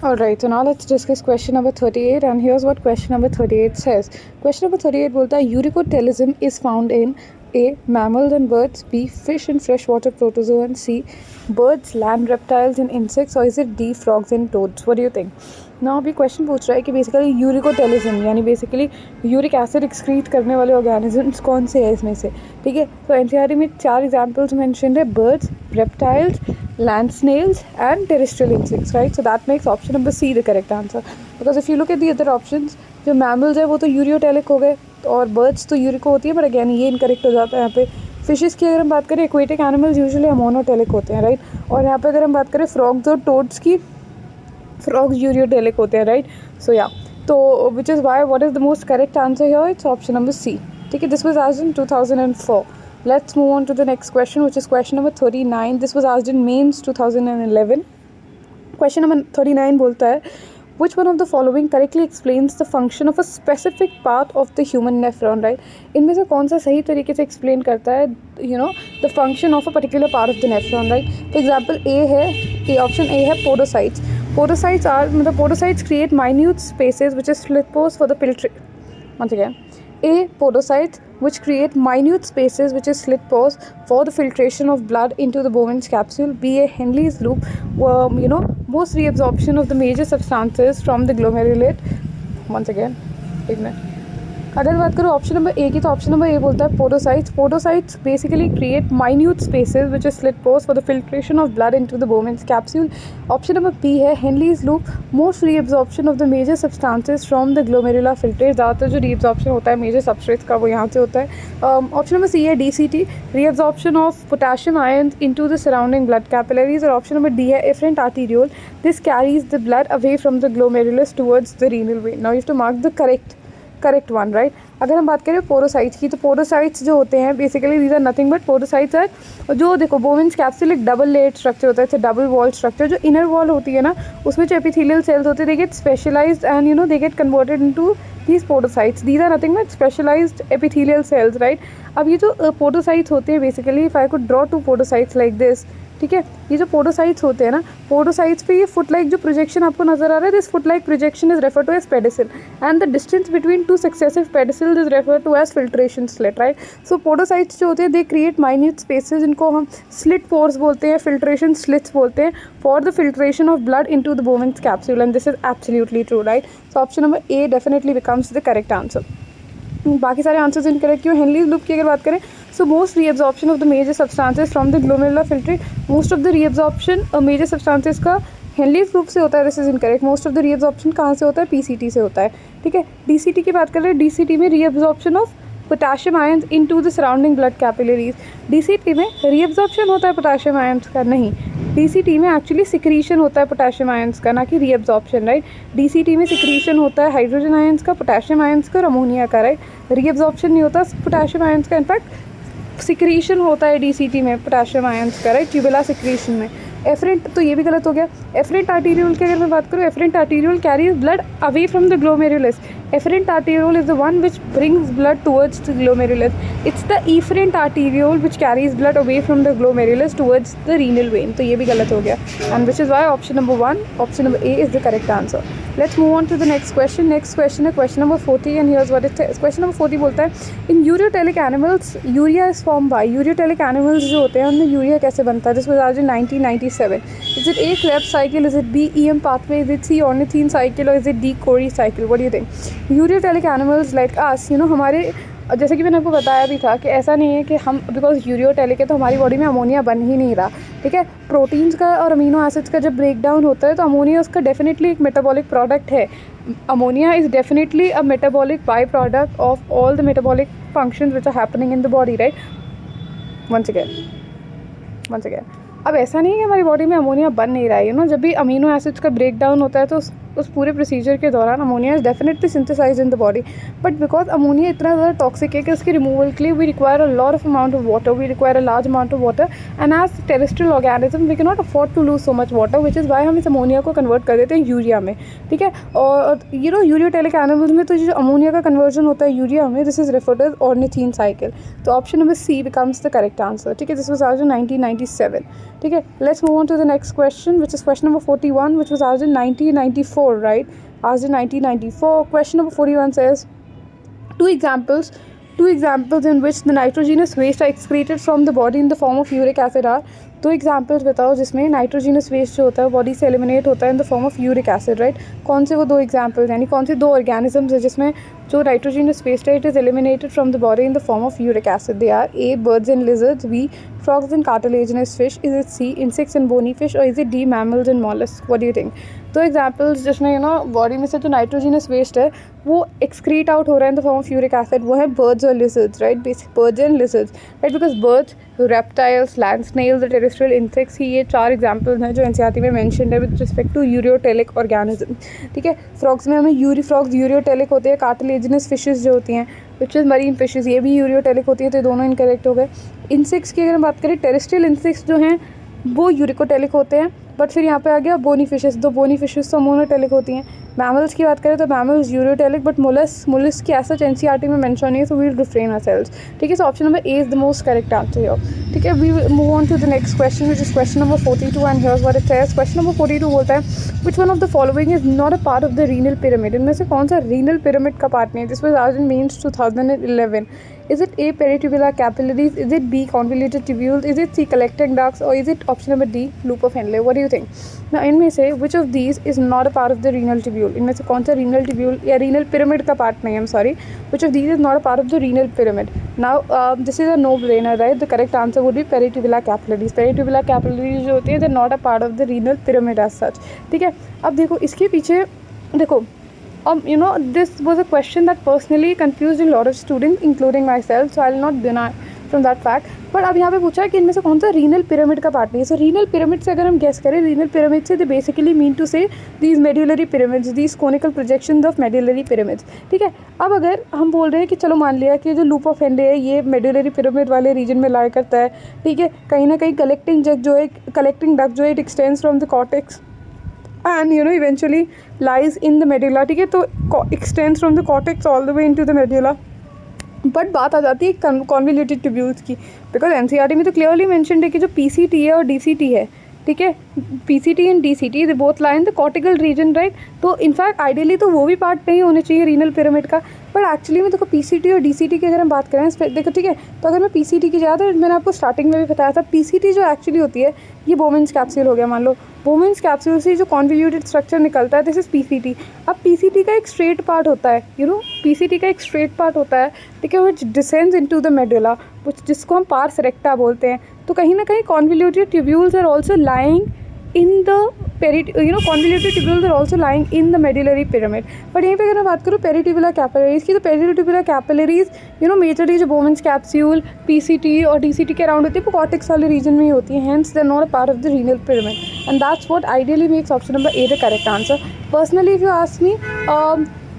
Alright, so now let's discuss question number 38, and here's what question number 38 says. Question number 38 बोलता है Eurycotelism is found in A. mammals and birds, B. fish and freshwater protozoa, and C. birds, land reptiles and insects, or is it D. frogs and toads? What do you think? Now अभी question पूछ रहा है कि basically uricotelism यानी basically uric acid excrete करने वाले organisms कौन से हैं इसमें से, ठीक है. तो एनसीईआरटी में 4 एग्जांपल्स मेंशन है, birds, reptiles, land snails and terrestrial insects, right? So that makes option number C the correct answer, because if you look at the other options, जो mammals है वो तो यूरियोटेलिक हो गए और birds तो यूरिको होती है, बट अगेन ये इनकरेक्ट हो जाता है यहाँ पे. फिशेस की अगर हम बात करें, एक्वेटिक एनिमल्स यूजुअली अमोनोटेलिक होते हैं, राइट. और यहाँ पे अगर हम बात करें फ्रॉग्स और टोड्स की, फ्रॉग्स यूरियोटेलिक होते हैं, राइट. सो या, तो विच is why what is the most correct answer here, it's option number C, ठीक है. This was asked in 2004. Let's move on to the next question, which is question number 39. This was asked in mains 2011. Question number 39 बोलता है, which one of the following correctly explains the function of a specific part of the human nephron, right? इनमें से कौन सा सही तरीके से explain करता है, you know, the function of a particular part of the nephron, right? For example, A है, option A है podocytes. Podocytes create minute spaces which is slit pores for the filtration. Once again, A. podocytes which create minute spaces which is slit pores for the filtration of blood into the Bowman's capsule. B. a Henle's loop, most reabsorption of the major substances from the glomerulate. Once again, एक minute. अगर बात करो option number ए की, तो option number A बोलता है podocytes basically create minute spaces which is slit pores for the filtration of blood into the Bowman's capsule. Option number B है Henle's loop, most reabsorption of the major substances from the glomerular filtrate. ज़्यादातर जो reabsorption होता है major substrates का वो यहाँ से होता है. ऑप्शन नंबर सी है DCT, reabsorption of potassium ion into the surrounding blood capillaries. और ऑप्शन नंबर डी है efferent arteriole, this carries the blood away from the glomerulus towards the renal vein. Now you have to mark the correct one, right. अगर हम बात करें porocytes की, तो porocytes जो होते हैं basically these are nothing but podocytes are, जो देखो बोवेन्स कैप्सूल एक डबल लेयर स्ट्रक्चर होता है, इट्स डबल वॉल स्ट्रक्चर. जो इनर वॉल होती है ना, उसमें जो एपिथेलियल सेल्स होते हैं, they get specialised and they get converted into these podocytes. These are nothing but specialised epithelial cells, right. अब ये जो पोरोसाइट्स होते हैं basically, if I could draw 2 podocytes like this, ठीक है. ये जो पोडोसाइट्स होते हैं ना, पोडोसाइट्स पे ये फुट लाइक जो प्रोजेक्शन आपको नजर आ रहा है, this foot like projection is refer to as pedicel, and the distance between 2 successive pedicels is refer to as filtration slit, right. So podocytes जो होते हैं दे क्रिएट माइन्यूट स्पेसेस, जिनको हम स्लिट पोर्स बोलते हैं, फिल्ट्रेशन स्लिट्स बोलते हैं, for the filtration of blood into the Bowman's capsule, and this is absolutely true, right. So option number A definitely becomes the correct answer. बाकी सारे answers incorrect क्यों. हेनलीज loop की अगर बात करें, so most reabsorption of the major substances from the glomerular filtrate, most of the reabsorption major substances का हेनलीज loop से होता है, this is incorrect. Most of the reabsorption कहाँ से होता है, PCT से होता है, ठीक है. DCT की बात कर रहे हैं, DCT में reabsorption of potassium ions into the surrounding blood capillaries. DCT में रीअब्जॉर्प्शन होता है पोटेशियम आयंस का, नहीं. DCT में एक्चुअली सिक्रीशन होता है पोटेशियम आयंस का, ना कि रीअब्जॉर्प्शन, राइट. DCT में सिक्रीशन होता है हाइड्रोजन आयंस का, पोटेशियम आयंस का और अमोनिया का, राइट. रीअब्जॉर्प्शन नहीं होता पोटेशियम आयंस का, इनफैक्ट सिक्रीशन होता है DCT में पोटेशियम आयंस का, राइट, ट्यूबुलर सिक्रीशन में. एफरेंट तो ये भी गलत हो गया. एफरेंट आर्टीरियोल की अगर मैं बात करूँ, efferent arteriole carries blood away from the glomerulus. Efferent arteriole is the one which brings blood towards the glomerulus. It's the efferent arteriole which carries blood away from the glomerulus towards the renal vein. तो ये भी गलत हो गया. And which is why option number A is the correct answer. Let's move on to the next question. Next question है question number 40, and here's what it says. Question number 40 बोलता है, in ureotelic animals urea is formed by. ureotelic animals जो होते हैं उनमें urea कैसे बनता है? This was asked in 1997. Is it A Krebs cycle? Is it B EM pathway? Is it C ornithine cycle? Or is it D Cori cycle? What do you think? Ureotelic animals like us, हमारे, जैसे कि मैंने आपको बताया भी था कि ऐसा नहीं है कि हम बिकॉज यूरियोटेलिक है तो हमारी बॉडी में अमोनिया बन ही नहीं रहा, ठीक है. प्रोटीन्स का और अमीनो एसिड्स का जब ब्रेक डाउन होता है तो अमोनिया उसका डेफिनेटली एक मेटाबॉलिक प्रोडक्ट है. Ammonia is definitely a metabolic by product of all the metabolic functions which are happening in the body, right. Once again अब ऐसा नहीं है कि हमारी बॉडी में अमोनिया बन नहीं रहा है, जब भी अमीनो एसिड्स का ब्रेक डाउन होता है तो उस पूरे प्रोसीजर के दौरान ammonia is definitely synthesise in the body, but because ammonia इतना ज़्यादा टॉक्सिक है कि उसके रिमूवल के लिए we require a lot of amount of water, we require a large amount of water, and as terrestrial organism we can not afford to lose so much water, which is why हम इस ammonia को convert कर देते हैं urea में, ठीक है। और यूरियोटेलिक एनिमल्स में तो जो अमोनिया का कन्वर्जन होता है यूरिया में, this is referred as ornithine cycle. तो option number C becomes the correct answer, ठीक है। दिस वाज आस्क्ड इन 1997, ठीक है। Let's move on to the next question, which is question number 41, which was asked in 1994, right? Asked in 1994. Question number 41 says, two examples in which the nitrogenous waste are excreted from the body in the form of uric acid are, दो examples बताओ जिसमें nitrogenous waste जो होता है body से eliminate होता है in the form of uric acid, right. कौन से वो दो एग्जाम्पल्स, यानी कौन से दो ऑर्गेनिजम्स है जिसमें जो नाइट्रोजीनस वेस्ट है it is eliminated from the body in the form of uric acid? They are A birds and lizards, B frogs and cartilaginous fish, is it C insects and bony fish, or is it D mammals and mollusks? What do you think? तो examples जिसमें body में से जो nitrogenous waste है वो excrete out हो रहा है in the form of uric acid, वो है बर्ड्स और lizards, right. Basic birds and lizards, right, because birds, reptiles, land snails, terrestrial insects ही ये चार एग्जाम्पल्स हैं जो एनसीईआरटी में मेंशन्ड है with respect to ureotelic organism, ठीक है। फ्रॉग्स में हमें फ्रॉग्स यूरियोटेलिक होते हैं, कार्टिलेजिनस फिशेस जो होती हैं विच इज़ मरीन फिशेस ये भी यूरियोटेलिक होती है, तो दोनों इनकरेक्ट हो गए। इंसेक्ट्स की अगर हम बात करें, टेरेस्ट्रियल इंसेक्ट्स जो हैं वो यूरिकोटेलिक होते हैं, बट फिर यहाँ पे आ गया बोनी फिशेस, तो बोनी फिशेस तो मोनोटेलिक होती हैं। मैमल्स की बात करें तो मैमल्स यूरियोटेलिक, बट मोलस्क की ऐसा एनसीईआरटी में मेंशन नहीं है, so we will refrain ourselves, ठीक है। So option number A is the most correct answer here, ठीक है। We will move on to the next question which is question number 42 and here's what it says. Question number 42 बोलता है which one of the following is not a part of the renal pyramid, इनमें से कौन सा renal pyramid का part नहीं है? This was asked in mains 2011। Is it A peritubular capillaries? Is it B convoluted tubules? Is it C collecting ducts? Or is it option number D loop of Henle? What do you think? Now इनमें से which of these is not a part of the renal tubule? इनमें से कौन सा renal tubule या renal pyramid का part नहीं है? I'm sorry. Which of these is not a part of the renal pyramid? Now this is a no-brainer, right? The correct answer would be peritubular capillaries. Peritubular capillaries जो होती है they're not a part of the renal pyramid as such. ठीक है, अब देखो इसके पीछे देखो this was a question that personally confused a lot of students including myself, so I'll not deny from that fact. पर अब यहाँ पे पूछा है कि इनमें से कौन सा रीनल पिरामिड का पार्ट नहीं है। सो रीनल पिरामिड से अगर हम गेस करें, रीनल पिरामिड से दे बेसिकली मीन टू से these medullary pyramids, these conical projections of medullary pyramids, ठीक है। अब अगर हम बोल रहे हैं कि चलो मान लिया कि जो लूप ऑफ हेनले है ये मेड्यूलरी पिरामिड वाले रीजन में लाई करता है, ठीक है, कहीं ना कहीं कलेक्टिंग डक्ट जो है it extends from the cortex and eventually lies in the medulla, ठीक है, तो extends from the cortex all the way into the medulla। But बात आ जाती है कॉन्वोल्यूटेड ट्यूब्यूल्स की, बिकॉज एनसीईआरटी में तो क्लियरली मेंशन्ड है कि जो पीसीटी है और डीसीटी है, ठीक है, PCT and DCT they both lie in the cortical region, right. तो इनफैक्ट आइडियली तो वो भी पार्ट नहीं होने चाहिए रीनल पिरामिड का, बट एक्चुअली में देखो पीसीटी और डीसीटी की अगर हम बात करें देखो, ठीक है, तो अगर मैं पीसीटी की ज़्यादा मैंने आपको स्टार्टिंग में भी बताया था, पीसीटी जो एक्चुअली होती है ये बोमेंस कैप्सूल हो गया, मान लो बोमेंस कैप्सूल से जो कॉन्वोल्यूटेड स्ट्रक्चर निकलता है दिस इज पीसीटी। अब पीसीटी का एक स्ट्रेट पार्ट होता है, पीसीटी का एक स्ट्रेट पार्ट होता है, ठीक है, विच डिसेंड्स इनटू द मेडुला, जिसको हम पार्स रेक्टा बोलते हैं। तो कहीं ना कहीं convoluted tubules are also lying in the convoluted tubules are also lying in the medullary pyramid। But यहीं पे अगर मैं बात करूँ पेरिट्यूबुलर कैपिलरीज की, तो पेरिट्यूबुलर कैपिलरीज मेजरली जो बोमेंस कैप्सूल पीसीटी और डीसीटी के अराउंड होती है वो कॉर्टेक्स वाले रीजन में ही होती है, hence they are not a part of the renal pyramid, and that's what ideally makes option number A the correct answer. Personally if you ask me,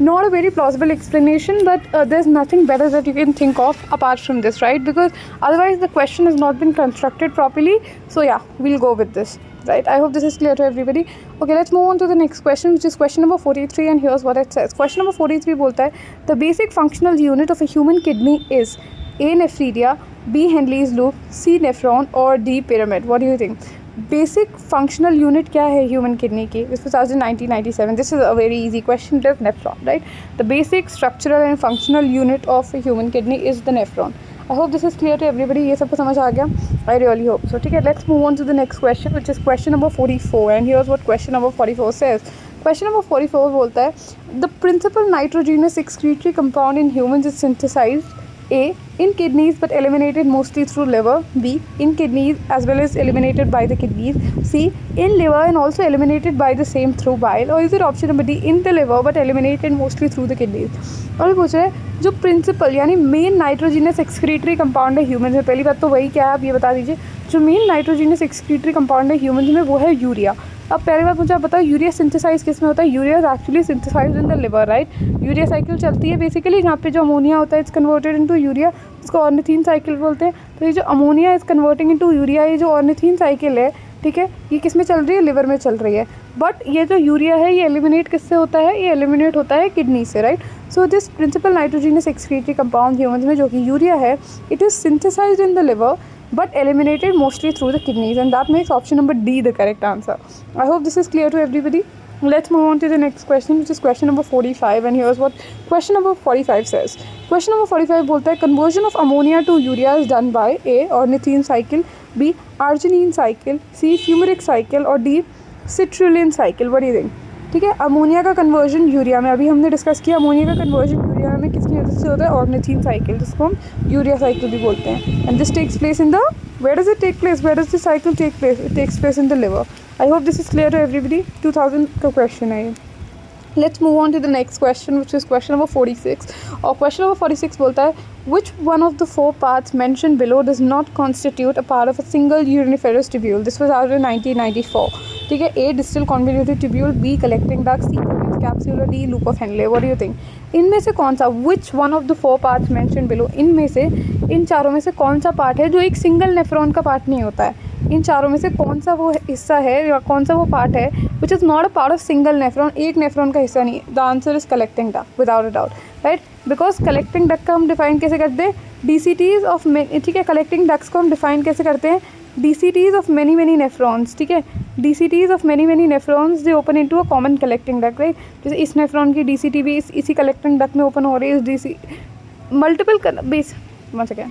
not a very plausible explanation, but there's nothing better that you can think of apart from this, right? Because otherwise the question has not been constructed properly. So yeah, we'll go with this, right? I hope this is clear to everybody. Okay, let's move on to the next question, which is question number 43, and here's what it says. Question number 43 बोलता है the basic functional unit of a human kidney is A nephridia, B Henle's loop, C nephron, or D pyramid. What do you think? Basic functional unit क्या है human kidney की? This was asked in 1997। This is a very easy question. It is nephron, right. The basic structural and functional unit of human kidney is the nephron. I hope this is clear to everybody, ये सबको समझ आ गया, I really hope so, ठीक है। Let's move on to the next question which is question number 44, and here's what question number 44 says. Question number 44 बोलता है the principal nitrogenous excretory compound in humans is synthesised A in kidneys but eliminated mostly through liver, B in kidneys as well as eliminated by the kidneys, C in liver and also eliminated by the same through bile, or is it option number D in the liver but eliminated mostly through the kidneys। और पूछ रहे हैं जो principal यानी main nitrogenous excretory compound है human में, पहली बात तो वही क्या है आप ये बता दीजिए। जो मेन नाइट्रोजीनियस एक्सक्रीटरी कंपाउंड है ह्यूमंस में वो है यूरिया। अब पहली बात मुझे आप बताओ यूरिया सिंथेसाइज किस में होता है? Urea is actually synthesised in the liver, right. Urea cycle चलती है बेसिकली जहाँ पे जो अमोनिया होता है इट्स कन्वर्टेड इनटू यूरिया, इसको ऑर्निथीन साइकिल बोलते हैं। तो ये जो ammonia is converting into urea, ये जो ऑर्निथीन साइकिल है, ठीक है, ये किस में चल रही है? लिवर में चल रही है। बट ये जो यूरिया है ये एलिमिनेट किससे होता है? ये एलिमिनेट होता है किडनी से, right. So this principal nitrogenous excretory compound humans में जो कि यूरिया है, it is synthesised in the liver but eliminated mostly through the kidneys, and that makes option number D the correct answer. I hope this is clear to everybody. Let's move on to the next question, which is question number 45, and here's what question number 45 says. Question number 45 बोलता है conversion of ammonia to urea is done by A ornithine cycle, B arginine cycle, C fumaric cycle, और D citrulline cycle. What do you think? ठीक है, ammonia का conversion urea में, अभी हमने discuss किया, अमोनिया का कन्वर्जन यूरिया में किसकी वजह से होता है? ऑर्निथीन साइकिल, जिसको हम यूरिया साइकिल भी बोलते हैं। And this takes place in the, where does it take place? Where does this cycle take place? It takes place in the liver. I hope this is clear to everybody. 2000 का question है ये। Let's move on to the next question, which is question number 46. और question number 46 बोलता है which one of the four parts mentioned below does not constitute a part of a single uriniferous tubule? This was out in 1994. ठीक है, A distal convoluted tubule, B collecting duct, C Purkin's capsule, और D loop of Henle. What do you think? इनमें से कौन सा, which one of the four parts mentioned below, इनमें से, इन चारों में से कौन सा पार्ट है जो एक सिंगल नेफ्रॉन का पार्ट नहीं होता है? इन चारों में से कौन सा वो हिस्सा है या कौन सा वो पार्ट है which is not a part of single nephron, एक नेफ्रॉन का हिस्सा नहीं है? The answer is collecting duct, without a doubt, right. Because collecting duct का हम डिफाइन कैसे करते हैं? DCTs ऑफ, ठीक है, कलेक्टिंग डक्ट्स को हम डिफाइन कैसे करते हैं? DCTs of many many nephrons, ठीक है, DCTs of many many nephrons they open into a common collecting duct, right. जैसे इस नेफ्रॉन की DCT भी इसी कलेक्टिंग डक्ट में ओपन हो रही है, इस DC मल्टीपल बेस, समझ गया,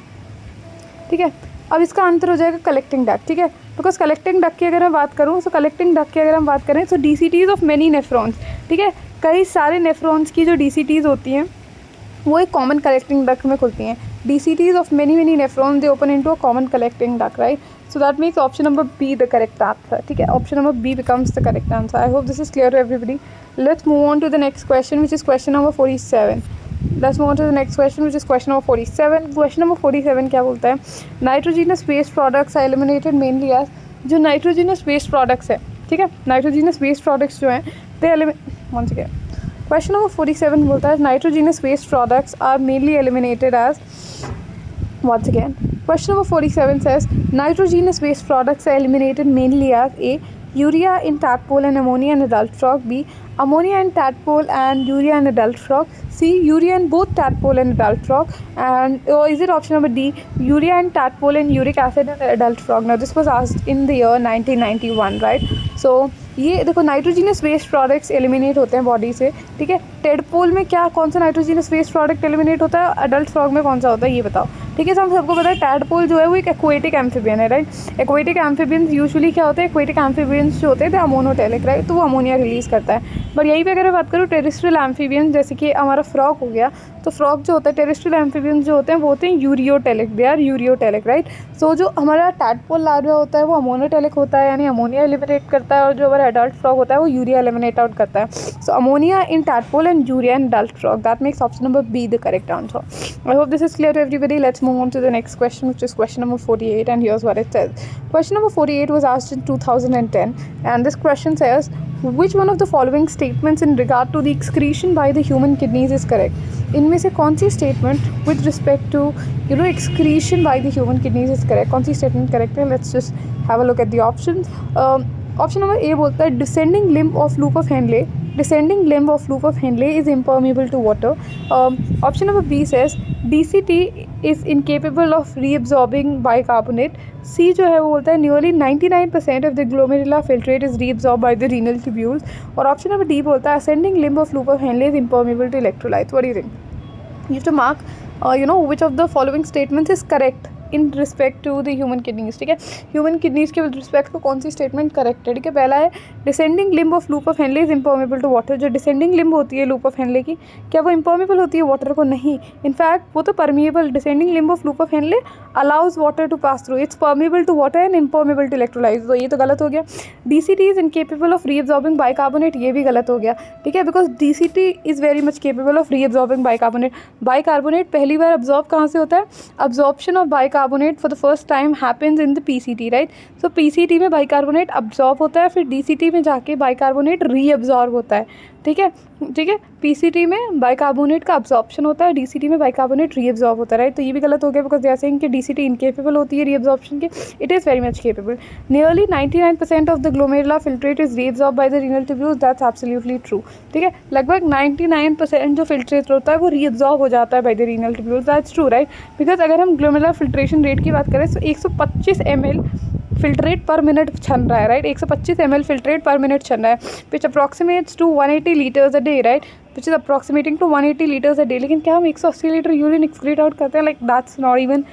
ठीक है। अब इसका आंसर हो जाएगा कलेक्टिंग डक्ट, ठीक है, बिकॉज कलेक्टिंग डक्ट की अगर मैं बात करूँ, तो कलेक्टिंग डक्ट की अगर हम बात करें तो DCTs ऑफ मैनी नेफ्रॉन्स, ठीक है, कई सारे नेफ्रॉन्स की जो DCTs होती हैं वो एक कॉमन कलेक्टिंग डक्ट में खुलती हैं। DCTs of many many nephrons they open into a common collecting duct, right. So that makes option number B the correct answer, ठीक है, option number B becomes the correct answer. I hope this is clear to everybody. Let's move on to the next question, which is question number 47. Let's move on to the next question, which is question number 47. Question number 47 क्या बोलता है? Nitrogenous waste products are eliminated mainly as, जो nitrogenous waste products है, ठीक है, nitrogenous waste products जो हैं they once again, question number 47 बोलता है nitrogenous waste products are mainly eliminated as, once again question number 47 says nitrogenous waste products are eliminated mainly as A urea in tadpole and ammonia in adult frog, B ammonia in tadpole and urea in adult frog, C urea in both tadpole and adult frog, and is it option number D urea in tadpole and uric acid in adult frog? Now this was asked in the year 1991, right? So ये देखो nitrogenous waste products eliminate होते हैं body से, ठीक है। Tadpole में क्या, कौन सा नाइट्रोजीनस वेस्ट प्रोडक्ट एलिमिनेट होता है? अडल्ट फ्रॉग में कौन सा होता है ये बताओ, ठीक है। तो हम सबको पता है टैडपोल जो है वो एक एक्वेटिक एम्फीबियन है, राइट। एक्वेटिक एम्फीबियंस यूजुअली क्या होते हैं? एक्वेटिक एम्फीबियंस जो होते हैं अमोनोटेलिक, राइट, तो वो अमोनिया रिलीज़ करता है। बट यहीं पे अगर मैं बात करूँ टेरेस्ट्रियल एम्फीबियंस, जैसे कि हमारा फ्रॉग हो गया, तो फ्रॉग जो होता है, टेरेस्ट्रियल एम्फीबियंस जो होते हैं वो होते हैं ureotelic, they are ureotelic, right. So जो हमारा टैडपोल लार्वा होता है वो अमोनोटेलिक होता है, यानी अमोनिया एलिमिनेट करता है, और जो हमारा एडल्ट फ्रॉग होता है वो यूरिया एलिमिनेट आउट करता है। So ammonia in tadpole and urea in adult frog. That makes option number B the correct answer. I hope this is clear to everybody. Let's move on to the next question, which is question number 48, and here's what it says. Question number 48 was asked in 2010, and this question says which one of the following statements in regard to the excretion by the human kidneys is correct? इनमें से कौन सी statement with respect to excretion by the human kidneys is correct? कौन सी statement correct है? Let's just have a look at the options. Option number A बोलता है descending limb of loop of Henle. Descending limb of loop of Henle is impermeable to water. Option number B says DCT is incapable of reabsorbing bicarbonate. C जो है वो बोलता है nearly 99% of the glomerular filtrate is reabsorbed by the renal tubules. और option number D बोलता है ascending limb of loop of Henle is impermeable to electrolytes. What do you think? You have to mark which of the following statements is correct in respect to the human kidneys, ठीक है। Human kidneys के respect को कौन सी statement correct है, ठीक है। पहला है descending limb of loop of Henle is impermeable to water. जो डिसेंडिंग लिम्ब होती है लूप ऑफ हेनले की, क्या वो इम्पर्मेबल होती है वाटर को? नहीं, इनफैक्ट वो तो permeable. Descending limb of loop of Henle allows water to pass through, it's permeable to water and impermeable to electrolytes, तो ये तो गलत हो गया। DCT is incapable of reabsorbing bicarbonate, ये भी गलत हो गया, ठीक है, because DCT is very much capable of reabsorbing bicarbonate. Bicarbonate पहली बार अब्जॉर्ब कहाँ से होता है? Absorption of bicarbonate bicarbonate for the first time happens in the PCT, right. So PCT में बाइकार्बोनेट अब्जॉर्ब होता है, फिर डीसीटी में जाके बाइकार्बोनेट रीअब्जॉर्ब होता है. ठीक है, ठीक है. पीसीटी में बाइकार्बोनेट का अब्जॉर्प्शन होता है, डीसीटी में बाइकार्बोनेट रीअब्जॉर्ब होता है, राइट. तो ये भी गलत हो गया बिकॉज दे आर सेइंग कि डीसीटी इनकेपेबल होती है रीअब्जॉर्प्शन के. It is very much capable. Nearly 99% of the glomerular filtrate is reabsorb by the renal tubules. That's absolutely true. ठीक है, लगभग 99% जो फिल्ट्रेट होता है वो रीअब्जॉर्ब हो जाता है by the renal tubules. That's true, right. Because अगर हम ग्लोमेरुलर फिल्ट्रेशन रेट की बात करें तो 125 ml फिल्ट्रेट पर मिनट छन रहा है, right. 125 ml filtrate per minute छन रहा है, which approximates to 180 litres a day, right. Which is approximating to 180 litres a day. लेकिन क्या हम 180 लीटर यूरिन एक्सक्रीट आउट करते हैं? Like that's not even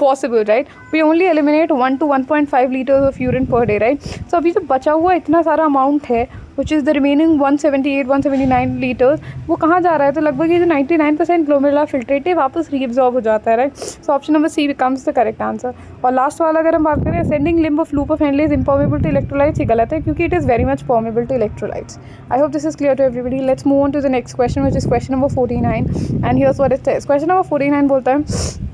possible, right. We only eliminate 1 to 1.5 liters of urine per day, right. So अभी जो बचा हुआ इतना सारा अमाउंट है which is the remaining 179 liters, वो कहाँ जा रहा है? तो लगभग ये जो 99% ग्लोमेरुलर फिल्ट्रेट है वापस रीअब्जॉर्ब हो जाता है, right. So option number C becomes the correct answer. और लास्ट वाला अगर हम बात करें, ascending limb of loop of Henle is impermeable to electrolytes, ये गलत है क्योंकि it is very much permeable to electrolytes. I hope this is clear to everybody. Let's move on to the next question which is question number 49 and here's what it says. Question number 49 बोलता है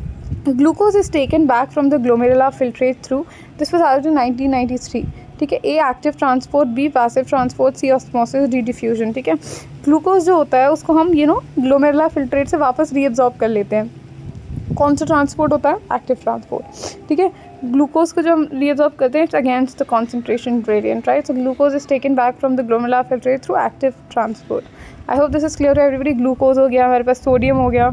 glucose is taken back from the glomerular filtrate through, this was added in 1993. ठीक है, A active transport, B passive transport, C osmosis, D diffusion. ठीक है, glucose जो होता है उसको हम ग्लोमेरुलर फिल्ट्रेट से वापस रीअब्जॉर्ब कर लेते हैं. कौन सा ट्रांसपोर्ट होता है? Active transport. ठीक है, ग्लूकोज को जब हम रीअब्जॉर्ब करते हैं it's against the concentration gradient, right. So glucose is taken back from the glomerular filtrate through active transport. I hope this is clear to everybody. Glucose हो गया, हमारे पास सोडियम हो गया.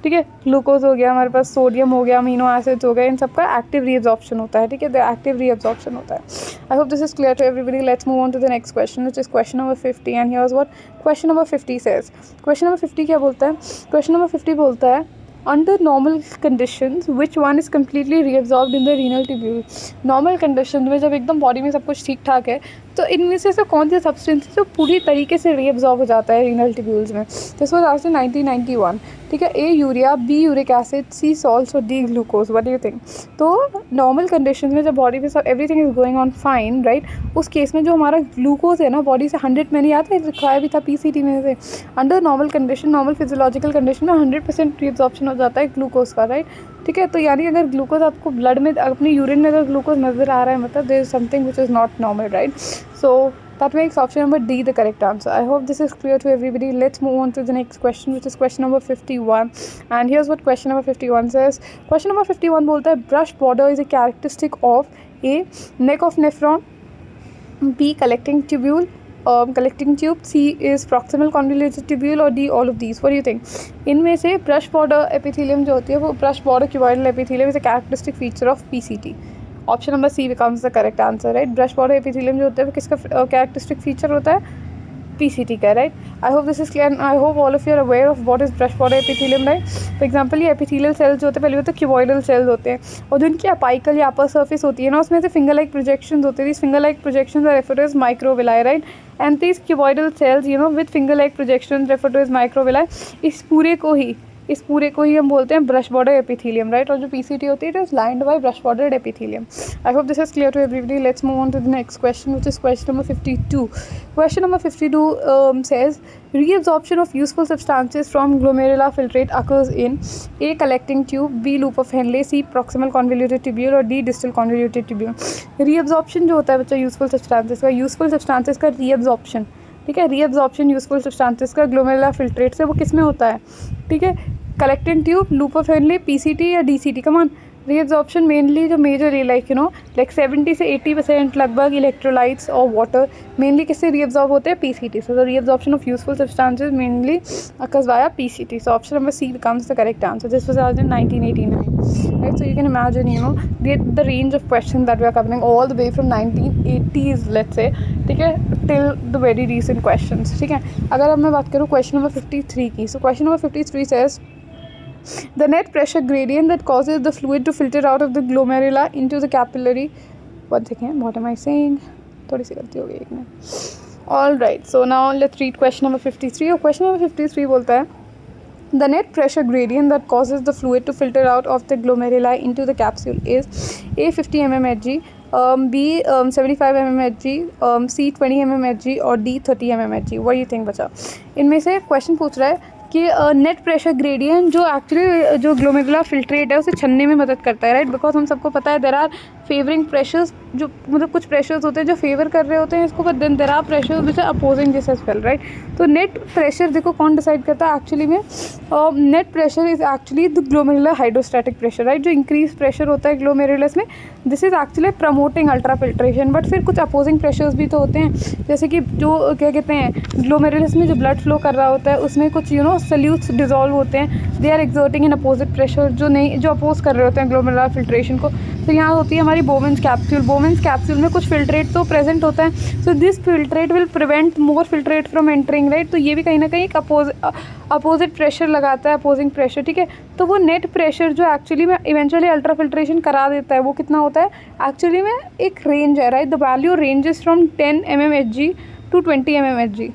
ठीक है, ग्लूकोज हो गया, हमारे पास सोडियम हो गया, अमीनो एसिड्स हो गए, इन सबका एक्टिव रीअब्जॉर्प्शन होता है. ठीक है, द एक्टिव रीअब्जॉर्प्शन होता है. I hope this is clear to everybody. Let's move on to the next question which is question number 50 and here's what question number 50 says. Question number 50 क्या बोलता है? Question number 50 बोलता है under normal conditions which one is completely reabsorbed in the renal tubule. Normal condition में जब एकदम body में सब कुछ ठीक ठाक है तो इनमें से कौन सा सब्सटेंस है जो पूरी तरीके से रीअब्जॉर्ब हो जाता है रीनल ट्यूब्यूल्स में? This was asked in 1991. ठीक है, A urea, B uric acid, C salts और D glucose. What do you think? तो नॉर्मल कंडीशन में जब बॉडी में सब everything is going on fine, right, उस केस में जो हमारा ग्लूकोज है ना बॉडी से 100 में नहीं आता है, दिखाया भी था पीसीटी में से. Under normal condition, normal physiological condition में 100% रीअब्जॉर्प्शन हो जाता है ग्लूकोज का, राइट. ठीक है, तो यानी अगर ग्लूकोज आपको ब्लड में, अपनी यूरिन में अगर ग्लूकोज नजर आ रहा है मतलब there is something which is not normal, right. So that makes option number D the correct answer. I hope this is clear to everybody. Let's move on to the next question which is question number 51 and here's what question number 51 says. Question number 51 बोलता है brush border is a characteristic of A neck of nephron, B collecting tubule, collecting tube, C is proximal convoluted tubule or D all of these. What do you think? इनमें से brush border epithelium जो होती है वो brush border cuboidal epithelium is a characteristic feature of PCT. Option number C becomes the correct answer, right. Brush border epithelium जो होता है वो किसका कैरेक्टरिस्टिक फीचर होता है? पीसीटी का, right. I hope this is clear. I hope all of you are aware of what is brush border epithelium, right. For example ये epithelial cells जो होते हैं पहले होते हैं क्यूबॉइडल सेल्स होते हैं और जो इनकी अपाइकल या अपर सर्फेस होती है ना उसमें से फिंगर लाइक प्रोजेक्शंस होते हैं. This finger like projections are referred to as microvilli, right. And this cuboidal cells with finger like projections referred to as microvilli. इस पूरे को ही हम बोलते हैं ब्रश बॉर्डर एपिथेलियम, राइट. और जो पीसीटी होती है it is lined by brush border epithelium. I hope this is clear to everybody. Let's move on to the next question which is question number 52. Question number 52 says reabsorption of useful substances from glomerular filtrate occurs in A collecting tube, B loop of Henle, C proximal convoluted tubule और D distal convoluted tubule. reabsorption जो होता है बच्चा useful substances का reabsorption, ठीक है, reabsorption useful substances का glomerular filtrate से वो किस में होता है? ठीक है, collecting tube, loop of Henley, PCT या डीसीटी. कमान रीअब्जॉर्प्शन मेनली जो मेजर लाइक 70 से 80% लगभग इलेक्ट्रोलाइट्स और वाटर मेनली किससे रीअब्जॉर्ब होते हैं? PCT. So the reabsorption of useful substances mainly occurs via PCT. So option number C becomes the correct answer. This was asked in 1989, right. So you can imagine the range of questions that we are covering all the way from 1980s let's say, ठीक है, till the very recent questions. ठीक है, अगर अब मैं बात करूँ question number 53 की. So question number 53 says the net pressure gradient that causes the fluid to filter out of the glomerula into the capillary. One second, what am I saying? थोड़ी सी गलती हो गई एक में. All right, so now let's read question number 53. और question number 53 बोलता है the net pressure gradient that causes the fluid to filter out of the glomeruli into the capsule is A 50 mmHg, B 75 mmHg, C 20 mmHg और D 30 mmHg. What do you think बचा? इनमें से question पूछ रहा है कि net pressure gradient जो actually जो ग्लोमेरुलर फिल्ट्रेट है उसे छनने में मदद करता है, राइट। बिकॉज हम सबको पता है देर आर फेवरिंग प्रेशर्स, जो मतलब कुछ प्रेशर्स होते हैं जो फेवर कर रहे होते हैं इसको, but then there are pressures which are opposing this as well, right. तो नेट प्रेशर देखो कौन डिसाइड करता है एक्चुअली में, net pressure is actually the glomerular hydrostatic pressure, right. जो इंक्रीज प्रेशर होता है ग्लोमेरुलस में, this is actually promoting ultra filtration. But फिर कुछ अपोजिंग प्रेशर्स भी तो होते हैं, जैसे कि जो क्या कहते हैं ग्लोमेरुलस में जो ब्लड फ्लो कर रहा होता है उसमें कुछ सल्यूट्स डिजॉल्व होते हैं, they are exerting in opposite pressure, जो अपोज कर रहे होते हैं ग्लोमेरुलर फिल्ट्रेशन को। तो यहाँ होती है हमारी बोवेंस कैप्सूल। बोवेंस कैप्सूल में कुछ फिल्ट्रेट तो प्रेजेंट होता है, so this filtrate will prevent more filtrate from entering, right. तो ये भी कहीं ना कहीं एक अपोजिट प्रेशर लगाता है, अपोजिंग प्रेशर, ठीक है। तो वो नेट प्रेशर जो एक्चुअली में इवेंचुअली अल्ट्रा फिल्ट्रेशन करा देता है वो कितना होता है एक्चुअली में, एक रेंज है, right. The value ranges from 10 mmHg to 20 mmHg,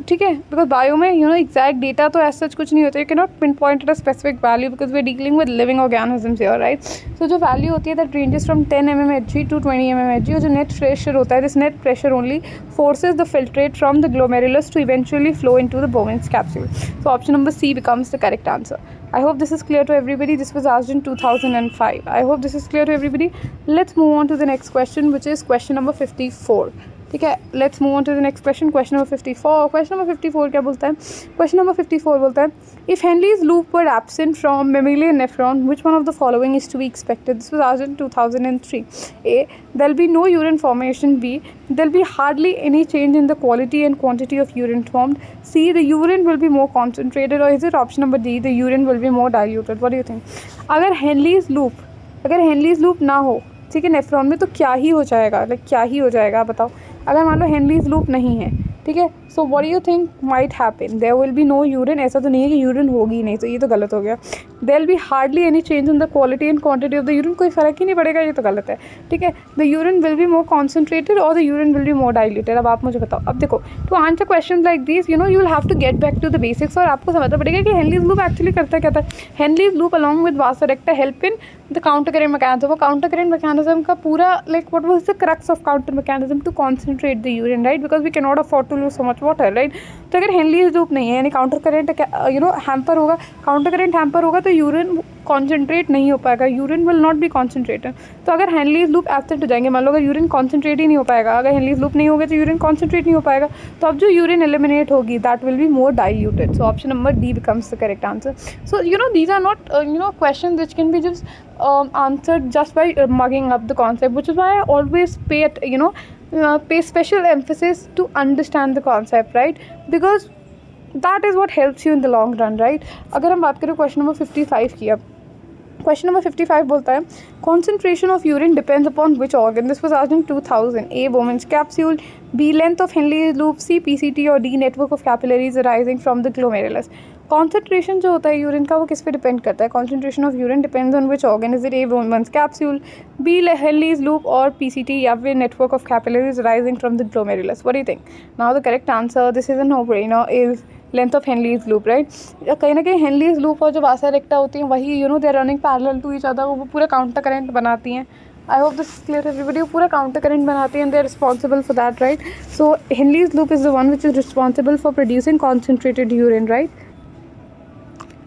ठीक है। बिकॉज बायो में एग्जैक्ट डेटा तो ऐसा कुछ नहीं होता, you can not pinpoint at a specific value because we are dealing with living organisms here, right. So जो value होती है that ranges from 10 mmHg to 20 mmHg, और जो नेट प्रेशर होता है, this net pressure only forces the filtrate from the glomerulus to eventually flow into the Bowman's capsule. So option number C becomes the correct answer. I hope this is clear to everybody. This was asked in 2005. I hope this is clear to everybody. Let's move on to the next question, which is question number 54. ठीक है, let's move on to the next question, question number 54। Question number 54 क्या बोलता है? Question number 54 बोलता है, if Henle's loop were absent from mammalian nephron, which one of the following is to be expected? This was asked in 2003. A, there'll be no urine formation. B, there'll be hardly any change in the quality and quantity of urine formed. C, the urine will be more concentrated. Or is it option number D, the urine will be more diluted? What do you think? अगर Henle's loop ना हो, ठीक है, nephron में, तो क्या ही हो जाएगा, लाइक क्या ही हो जाएगा बताओ। अगर मान लो हेनलीज लूप नहीं है, ठीक है, so what do you think might happen? There will be no urine, ऐसा तो नहीं है कि यूरिन होगी ही नहीं, तो ये तो गलत हो गया। There will be hardly any change in the quality and quantity of the urine, कोई फ़र्क ही नहीं पड़ेगा, ये तो गलत है, ठीक है। The urine will be more concentrated और the urine will be more diluted. अब आप मुझे बताओ, अब देखो, to answer question like this you will have to get back to the basics, और आपको समझना पड़ेगा कि हेनलीज लूप एक्चुअली करता क्या था। Henle's loop along with vasa recta help in the counter current mechanism. वो काउंटर करेंट मैकेनिज्म का पूरा like what was the crux of counter mechanism? To concentrate the urine, right, because we can not afford to lose so much water, right. तो अगर Henle's loop नहीं है, यानी counter current hamper होगा, counter current hamper होगा तो urine concentrate नहीं हो पाएगा, urine will not be concentrated. तो अगर हेनलीज लूप एब्सेंट हो जाएंगे, मान लो अगर यूरिन कॉन्सेंट्रेट ही नहीं हो पाएगा, अगर हेनलीज लूप नहीं होगा तो यूरिन कॉन्सेंट्रेट नहीं हो पाएगा, तो अब जो यूरिन एलिमिनेट होगी that will be more diluted. So option number D becomes the correct answer. So these are not question which can be just answered just by mugging up the concept, which is why I always pay special emphasis to understand the concept, right, because that is what helps you in the long run, right। अगर हम बात करें question number 55 की, अब question number 55 बोलता है, concentration of urine depends upon which organ? This was asked in 2000. A, Bowman's capsule. B, length of Henle's loop. C, PCT. और D, network of capillaries arising from the glomerulus. Concentration जो होता है urine का वो किस पे depend करता है? Concentration of urine depends on which organ? Is it A, Bowman's capsule, B, Henle's loop, और पीसीटी, या फिर network of capillaries rising from the glomerulus? What do you think? Now the correct answer, this is a no brainer, is length of Henle's loop, right. कहीं ना कहीं हेनलीज loop और जो वासा रेक्टा होती हैं वही they are running parallel to each other, वो पूरा काउंटर करंट बनाती हैं। I hope this is clear everybody. वो पूरा काउंटर करंट बनाती हैं, they are responsible for that, right. So Henle's loop is the one which is responsible for producing concentrated urine, right.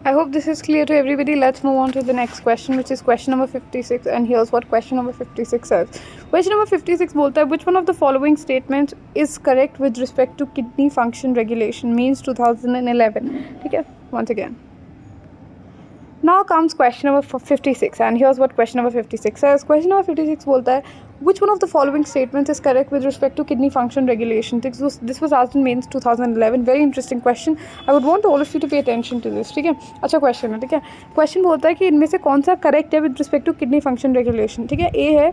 I hope this is clear to everybody. Let's move on to the next question, which is question number 56, and here's what question number 56 says. Question number 56 बोलता है, which one of the following statements is correct with respect to kidney function regulation? Means 2011, ठीक है, once again. Now comes question number 56, and here's what question number 56 says. Question number 56 बोलता है, which one of the following statements is correct with respect to kidney function regulation? This was asked in mains 2011. Very interesting question. I would want all of you to pay attention to this, ठीक है, अच्छा question है, ठीक है। Question बोलता है कि इनमें से कौन सा करेक्ट है with respect to kidney function regulation, ठीक है। ए है,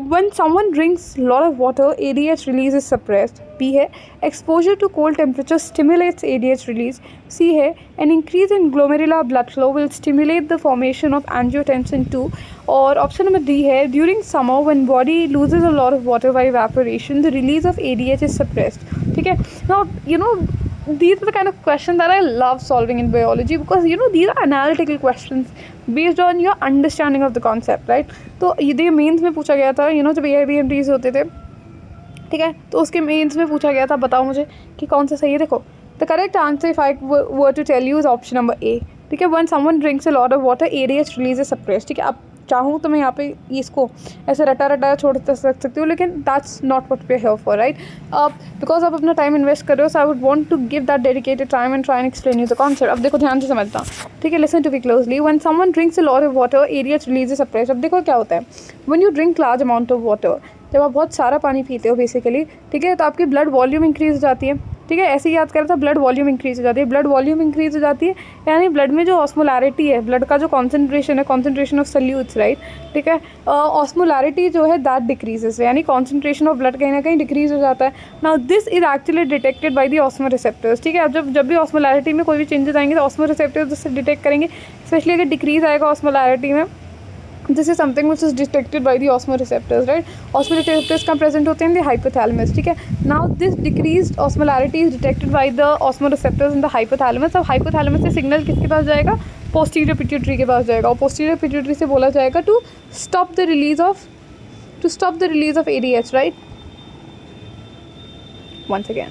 when someone drinks lot of water, ADH release is suppressed. B है, exposure to cold temperature stimulates ADH release. C है, an increase in glomerular blood flow will stimulate the formation of angiotensin II. और option number D है, during summer when body loses a lot of water by evaporation, the release of ADH is suppressed, ठीक है। Now these are the kind of questions that I love solving in biology, because these are analytical questions based on your understanding of the concept, right। तो ये mains में पूछा गया था, जब AIBMTs होते थे, ठीक है, तो उसके मेंस में पूछा गया था, बताओ मुझे कि कौन सा सही है। देखो, the correct answer if I were to tell you is option number A, ठीक है। When someone drinks a lot of water ADH release is suppressed, ठीक है। अब चाहूँ तो मैं यहाँ पे इसको ऐसे रटा रटा छोड़ सकती हूँ, लेकिन that's not what we are here for, right. Because आप अपना टाइम इन्वेस्ट कर रहे हो, so I would want to give that dedicated time and try and explain you the concept. अब देखो ध्यान से समझना, ठीक है। Listen to me closely. When someone drinks a lot of water ADH release is suppressed. अब देखो क्या होता है, when you drink large amount of water, जब आप बहुत सारा पानी पीते हो बेसिकली, ठीक है, तो आपकी ब्लड वॉल्यूम इंक्रीज हो जाती है, ठीक है। ऐसे ही याद करें तो ब्लड वॉल्यूम इंक्रीज हो जाती है। ब्लड वॉल्यूम इंक्रीज हो जाती है यानी ब्लड में जो ऑस्मोलैरिटी है, ब्लड का जो कॉन्सेंट्रेशन है, कॉन्सेंट्रेशन ऑफ सल्यूट्स, राइट, ठीक है, ऑस्मोलैरिटी जो है दैट डिक्रीजेस, यानी कॉन्सेंट्रेशन ऑफ ब्लड कहीं ना कहीं डिक्रीज हो जाता है। Now this is actually detected by the osmo receptors, ठीक है। अब जब भी ऑस्मोलैरिटी में कोई भी चेंजेस आएंगे तो ऑस्मो रिसेप्टर्स उससे डिटेक्ट करेंगे, स्पेशली अगर डिक्रीज आएगा ऑस्मोलैरिटी में। This is something which is detected by the osmo receptors, right. Osmo receptors कहाँ प्रेजेंट होते हैं, द हाइपोथैलेमस, ठीक है। Now this decreased osmolarity is detected by the osmo receptors in the hypothalamus. अब hypothalamus से signal किसके पास जाएगा, posterior pituitary के पास जाएगा, और पोस्टीरियर पिट्यूटरी से बोला जाएगा to stop the release of ADH, right. once again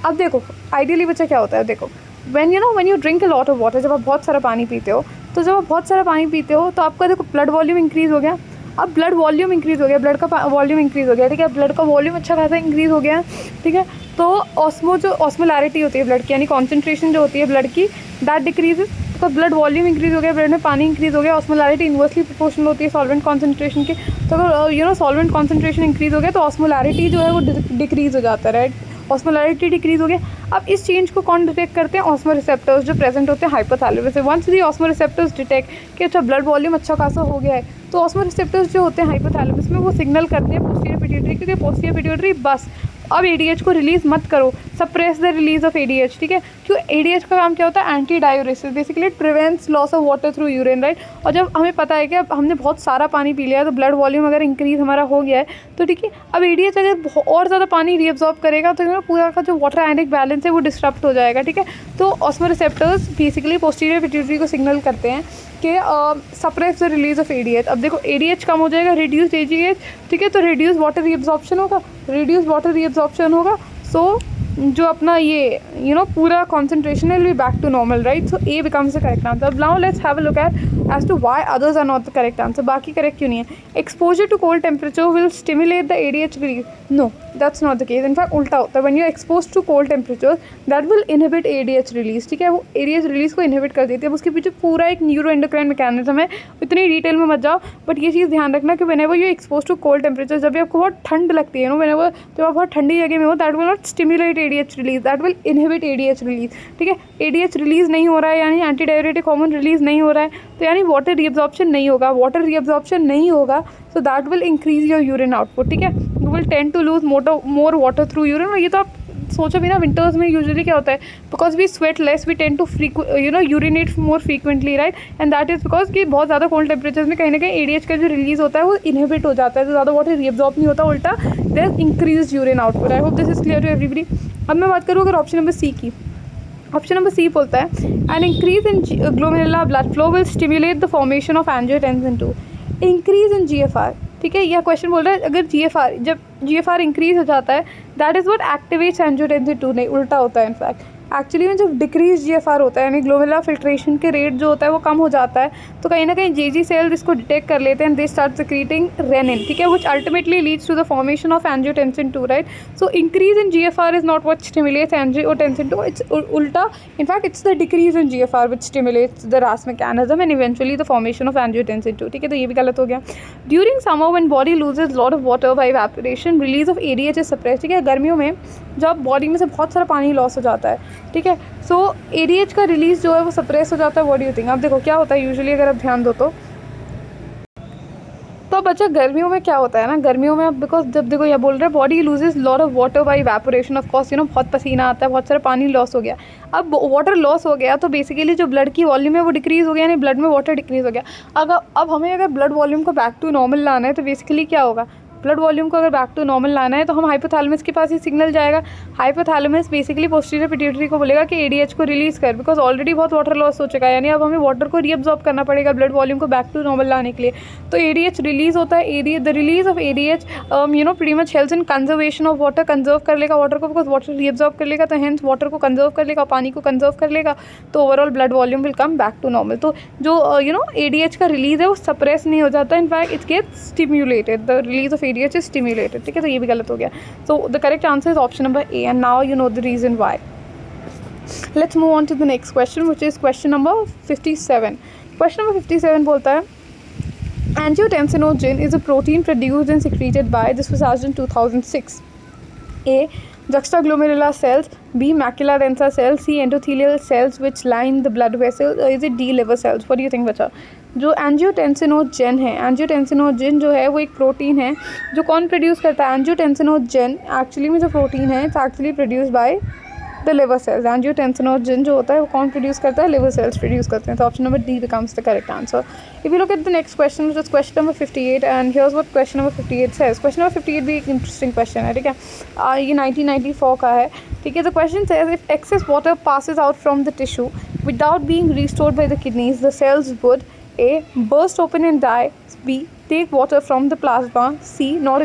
अब देखो आइडियली बच्चा क्या होता है, देखो when you drink a lot of water, जब आप बहुत सारा पानी पीते हो, तो जब आप बहुत सारा पानी पीते हो तो आपका देखो ब्लड वॉल्यूम इंक्रीज़ हो गया। अब ब्लड वॉल्यूम इंक्रीज़ हो गया, ब्लड का वॉल्यूम इंक्रीज़ हो गया, ठीक है। ब्लड का वॉल्यूम अच्छा खासा इंक्रीज़ हो गया, ठीक है। तो ऑस्मोलैरिटी होती है ब्लड की, यानी कॉन्सेंट्रेशन जो होती है ब्लड की, दैट डिक्रीजेज। तो ब्लड वॉल्यूम इंक्रीज़ हो गया, ब्लड में पानी इंक्रीज़ हो गया। ऑस्मोलैरिटी इन्वर्सली प्रोपोर्शनल होती है सॉल्वेंट कॉन्सेंट्रेशन के। तो अगर सॉल्वेंट कॉन्सेंट्रेशन इंक्रीज़ हो गया तो ऑस्मोलैरिटी जो है वो डिक्रीज़ हो जाता है, राइट। ऑस्मोलैरिटी डिक्रीज़ हो गया। अब इस चेंज को कौन डिटेक्ट करते हैं, ऑस्मो रिसेप्टर्स जो प्रेजेंट होते हैं हाइपोथैलेमस में। Once the osmoreceptors detect कि अच्छा ब्लड वॉल्यूम अच्छा खासा हो गया है, तो ऑस्मो रिसेप्टर्स जो होते हैं हाइपोथैलेमस में वो सिग्नल करते हैं पोस्टीरियर पिट्यूटरी, क्योंकि पोस्टीरियर पिट्यूटरी बस अब ADH को रिलीज़ मत करो, suppress the release of ADH, ठीक है। क्यों ADH का काम क्या होता है, anti diuresis, basically it prevents loss of water through urine, right. और जब हमें पता है कि अब हमने बहुत सारा पानी पी लिया है तो ब्लड वॉल्यूम अगर इंक्रीज हमारा हो गया है तो ठीक है, अब ADH अगर और ज़्यादा पानी रीअब्जॉर्ब करेगा तो पूरा का जो वाटर आयनिक बैलेंस है वो डिस्टर्ब हो जाएगा, ठीक है। तो osmo receptors basically posterior pituitary को सिग्नल करते हैं कि suppress the release of ADH। अब देखो ADH कम हो जाएगा, रिड्यूस ADH, ठीक है, तो रिड्यूस वाटर रीअब्जॉर्प्शन होगा, सो जो अपना ये पूरा कॉन्सेंट्रेशन है will be back to normal, right. So A becomes the correct answer. Now let's have a look at as to why others are not the correct answer. बाकी correct क्यों नहीं है। Exposure to cold temperature will stimulate the ADH release, no that's not the case. In fact उल्टा होता है, when you expose to cold temperature that will inhibit ADH release, ठीक है। वो ADH रिलीज को इनहिबिट कर देती है। अब उसके पीछे पूरा एक न्यूरो एंडोक्राइन मैकेनिज्म है, इतनी डिटेल में मत जाओ, बट ये चीज़ ध्यान रखना कि whenever you expose to cold temperature, जब भी आपको बहुत ठंड लगती है व्हेनेवर, जब आप बहुत ठंडी जगह में हो, that will not stimulate ADH release, that will inhibit ADH release, ठीक है। ADH रिलीज नहीं हो रहा है यानी एंटी डाययूरेटिक हार्मोन रिलीज नहीं हो रहा है, तो यानी वाटर रीअब्जॉर्प्शन नहीं होगा, so that will increase your urine output, ठीक है। You will tend to lose more water through urine. और ये तो आप सोचो भी ना, विंटर्स में यूजुअली क्या होता है, because we sweat less we tend to urinate more frequently, right, and that is because कि बहुत ज़्यादा कोल्ड टेम्परेचर में कहीं ना कहीं ADH का जो रिलीज होता है वो इनहिबिट हो जाता है, तो ज़्यादा वाटर रीअब्जॉर्ब नहीं होता, उल्टा there increase urine output. I hope this is clear to everybody. अब मैं बात करूँ अगर ऑप्शन नंबर सी की, ऑप्शन नंबर सी बोलता है an increase in glomerular blood flow will stimulate the formation of angiotensin 2, increase in GFR, ठीक है। यह क्वेश्चन बोल रहा है अगर जब GFR इंक्रीज हो जाता है that is what activates angiotensin 2, नहीं उल्टा होता है। इनफैक्ट एक्चुअली में जब डिक्रीज GFR होता है यानी ग्लोमेरुलर फिल्ट्रेशन के रेट जो होता है वो कम हो जाता है, तो कहीं ना कहीं JG सेल्स इसको डिटेक्ट कर लेते हैं, दे स्टार्ट सिक्रीटिंग रेनिन, ठीक है, which ultimately leads to the formation of angiotensin 2, right. So increase in GFR is not what stimulates angiotensin 2, it's उल्टा, in fact it's the decrease in GFR which stimulates the RAS mechanism and eventually the formation of angiotensin 2, ठीक है, तो ये भी गलत हो गया। During summer when body loses lot of water by evaporation release of ADH is suppressed, ठीक है। गर्मियों में जब बॉडी में से बहुत सारा पानी लॉस हो जाता है, ठीक है, सो ADH का रिलीज जो है वो सप्रेस हो जाता है। What do you think. अब देखो क्या होता है यूजुअली, अगर आप ध्यान दो तो बच्चा गर्मियों में क्या होता है ना, गर्मियों में अब बिकॉज जब देखो यह बोल रहे हैं body loses lot of water by evaporation, of course बहुत पसीना आता है, बहुत सारा पानी लॉस हो गया। अब वाटर लॉस हो गया तो बेसिकली जो ब्लड की वॉल्यूम है वो डिक्रीज़ हो गया, यानी ब्लड में वाटर डिक्रीज़ हो गया। अब हमें अगर ब्लड वॉल्यूम को बैक टू नॉर्मल लाना है तो बेसिकली क्या होगा, ब्लड वॉल्यूम को अगर बैक टू नॉर्मल लाना है तो हम हाइपोथैलेमस के पास ही सिग्नल जाएगा। हाइपोथैलेमस बेसिकली पोस्टीरियर पिट्यूटरी को बोलेगा कि एडीएच को रिलीज कर, बिकॉज ऑलरेडी बहुत वाटर लॉस हो चुका है, यानी अब हमें वाटर को रीअब्जॉर्ब करना पड़ेगा ब्लड वॉल्यूम को बैक टू नॉर्मल लाने के लिए। तो एडीएच रिलीज होता है, the release of ADH pretty much helps in conservation of water, conserve कर लेगा वाटर को, बिकॉज वाटर रीअब्जॉर्ब कर लेगा, तो हेंस वाटर को कंजर्व कर लेगा, पानी को कंजर्व कर लेगा, तो overall blood volume will come back to normal. तो जो एडीएच का रिलीज है वो सप्रेस नहीं हो जाता, in fact it gets stimulated, the release of ADH is stimulated. ठीक है, तो ये भी गलत हो गया। So the correct answer is option number A, and now you know the reason why. Let's move on to the next question, which is question number 57. Question number 57 बोलता है Angiotensinogen is a protein produced and secreted by, this was asked in 2006. A. Juxtaglomerular cells, B. Macula densa cells, C. Endothelial cells which line the blood vessels, or is it D. liver cells? What do you think बच्चा? जो angiotensinogen है, angiotensinogen जो है वो एक protein है जो कौन प्रोड्यूस करता है? एंजियोटेंसिनोजन एक्चुअली में जो प्रोटीन है it's actually produce by the liver cells. Angiotensinogen जो होता है वो कौन प्रोड्यूस करता है? लिवर सेल्स प्रोड्यूस करते हैं। तो option number D becomes the correct answer. If you look at the next question, which is question number 58, and here's what question number 58 says. Question number 58 भी एक इंटरेस्टिंग क्वेश्चन है, ठीक है, ये 1994 का है, ठीक है। The question says if excess water passes out from the tissue without being restored by the kidneys, the cells would A. burst open and die, B. take water from the plasma, C. not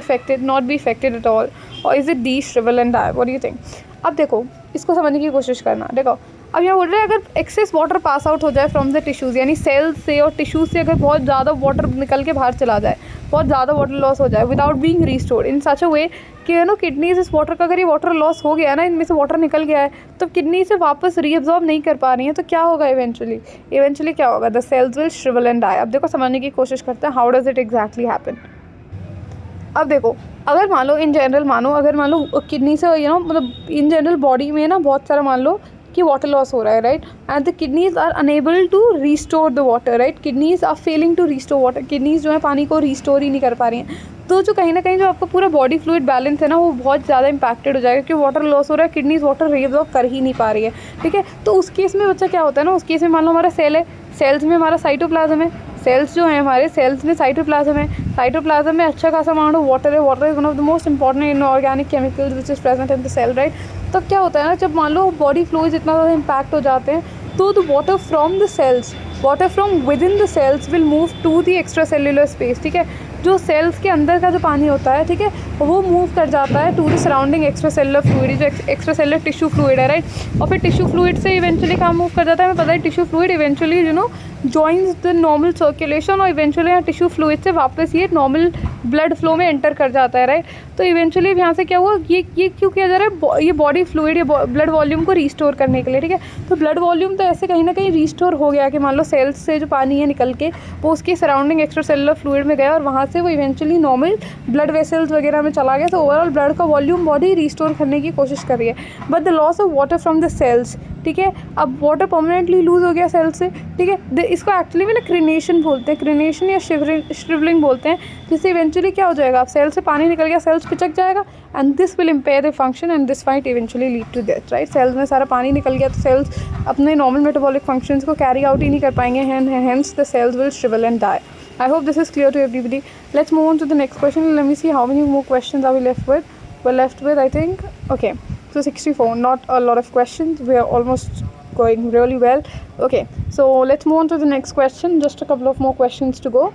be affected at all, or is it D. shrivel and die? What do you think? अब देखो, इसको समझने की कोशिश करना। देखो, अब यहाँ बोल रहे हैं अगर एक्सेस वाटर पास आउट हो जाए फ्रॉम द टिश्यूज़, यानी सेल्स से और टिश्यूज़ से अगर बहुत ज़्यादा वाटर निकल के बाहर चला जाए, बहुत ज़्यादा वाटर लॉस हो जाए विदाउट बीइंग रिस्टोर्ड इन सच अ वे कि किडनीज इस वाटर का, अगर ये वाटर लॉस हो गया ना, इनमें से वाटर निकल गया है, तो किडनी से वापस रीअब्जॉर्ब नहीं कर पा रही हैं, तो क्या होगा इवेंचुअली क्या होगा? The cells will shrivel and die. अब देखो समझने की कोशिश करते हैं, how does it exactly happen. अब देखो, अगर मान लो इन जनरल अगर मान लो किडनी से मतलब इन जनरल बॉडी में ना बहुत सारा मान लो कि वाटर लॉस हो रहा है, right, and the kidneys are unable to restore the water, right, kidneys are failing to restore water, kidneys जो है पानी को रिस्टोर ही नहीं कर पा रही हैं। तो जो कहीं ना कहीं जो आपका पूरा बॉडी फ्लूइड बैलेंस है ना वो बहुत ज़्यादा इंपैक्टेड हो जाएगा, क्योंकि वाटर लॉस हो रहा है, किडनीज वाटर रीअब्जॉर्ब कर ही नहीं पा रही है, ठीक है। तो उस केस में बच्चा क्या होता है ना, उस केस में मान लो हमारा सेल है, सेल्स में हमारा साइटोप्लाज्म है, सेल्स जो है हमारे सेल्स में साइटोप्लाज्म है, साइटोप्लाज्म में अच्छा खासा अमाउंट ऑफ वाटर है, water is one of the most important inorganic chemicals which is present in the cell, right. तब क्या होता है ना, जब मान लो बॉडी फ्लूइड्स इतना ज़्यादा इम्पैक्ट हो जाते हैं, तो the water from the cells, water from within the cells will move to the extracellular space, ठीक है। जो सेल्स के अंदर का जो पानी होता है, ठीक है, वो मूव कर जाता है to the surrounding extracellular fluid, जो एक्स्ट्रा सेल्युलर टिश्यू फ्लूइड है, राइट। और फिर टिश्यू फ्लूइड से इवेंचुअली कहाँ मूव कर जाता है, हमें पता है tissue fluid eventually joins the normal circulation, और इवेंचुअली यहाँ टिश्यू फ्लूइड से वापस ये नॉर्मल ब्लड फ्लो में एंटर कर जाता है, राइट। तो इवेंचुअली यहाँ से क्या हुआ, ये क्यों किया जा रहा है, ये बॉडी फ्लूइड, ये ब्लड वॉल्यूम को रिस्टोर करने के लिए, ठीक है। तो ब्लड वॉल्यूम तो ऐसे कहीं ना कहीं रिस्टोर हो गया कि मान लो सेल्स से जो पानी है निकल के वो उसके सराउंडिंग एक्स्ट्रा सेलुलर फ्लूइड में गया, और वहाँ से वो इवेंचुअली नॉर्मल ब्लड वेसल्स वगैरह में चला गया। तो ओवरऑल ब्लड का वॉल्यूम बॉडी रिस्टोर करने की कोशिश कर रही है, but the loss of water from the cells, ठीक है। अब वाटर परमानेंटली लूज हो गया सेल्स से, ठीक है। इसको एक्चुअली में ना क्रिनेशन बोलते हैं, क्रिनेशन या श्रिवलिंग बोलते हैं, जिससे इवेंचुअली क्या हो जाएगा, सेल से पानी निकल गया, सेल्स पिचक जाएगा, and this will impair the function and this might eventually lead to death, right. Cells में सारा पानी निकल गया तो सेल्स अपने नॉर्मल मेटाबॉलिक फंक्शंस को कैरी आउट ही नहीं कर पाएंगे, hence the cells will shrivel and die. I hope this is clear to everybody. Let's move on to the next question. Let me see how many more questions are we left with. We're left with, I think, okay, so 64. Not a lot of questions. We are almost going really well. Okay, so let's move on to the next question. Just a couple of more questions to go,